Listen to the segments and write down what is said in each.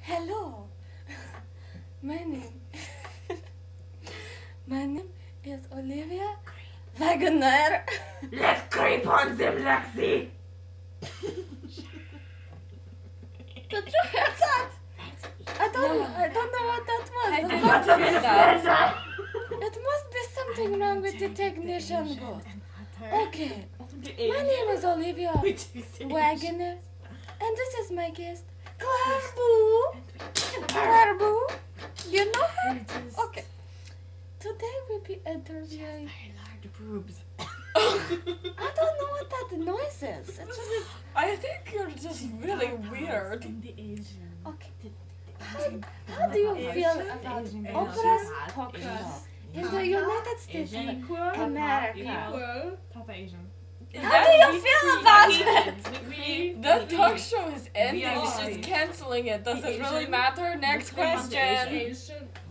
Hello. My name is Olivia Wagner. Let's creep on them, Lexi! Did you hear that? I don't know what that was. I That did must not be- hear that. It must be something wrong with the technician booth. Okay. My name is Olivia Wagner. And this is my guest, Claire Boo. Claire Boo. You know her? Okay. Today we'll be interviewing. I don't know what that noise is. It's just I think you're just really weird. okay. How do you feel about operas in the United States of America? Papa Asian. How do you feel about it? The talk show is ending. are It's just Asian. canceling it. Does it really Asian. matter? Next question.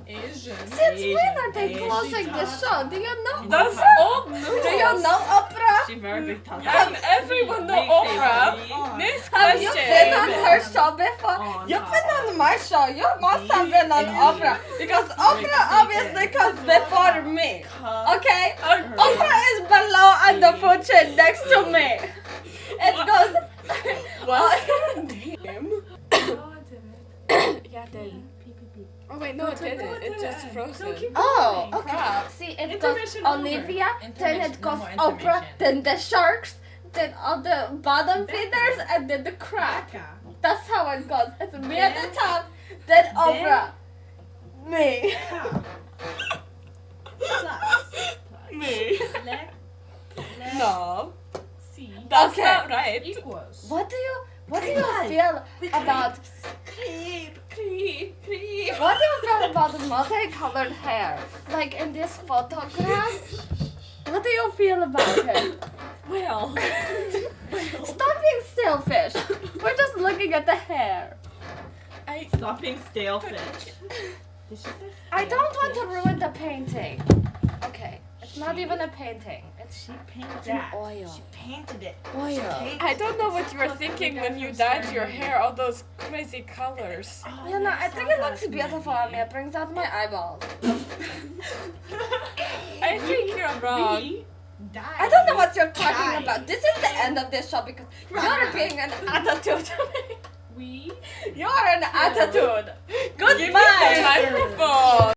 Asian. Since when are they closing the show? Do you know? That's old news. Do you know opera? She very big talk. Have everyone know Oprah? Next Have you been on question. her show before? You've been on my show. You must have been on opera because opera obviously comes before me. Okay? Opera is below on the food chain next to me. It goes. What's her name? Yeah, it did. Oh wait, no, it didn't. It just frozen. Oh, okay. Crap. See, it goes Intermission over. Olivia, then it Intermission, goes no more Oprah, intermission. then the sharks, then all the bottom feeders, and then the crab. That's how it goes. It's me at the top, then Oprah. Me. Me. No. C That's Okay. not right. equals. What do you feel about what do you feel about the multicolored hair? Like in this photograph? What do you feel about it? Well. Stop being selfish. We're just looking at the hair. Stop being stale fish. Did she say I don't want to ruin the painting. Okay, it's not even a painting. It's painted an oil. She painted it. Oil. I don't know what you were thinking when you dyed your hair all those crazy colors. You know, I think it looks beautiful on me. It brings out my eyeballs. I think you're wrong. We died. I don't know what you're talking about. This is the end of this show because you're being an attitude to me. We You're an attitude. Give me the Goodbye. microphone.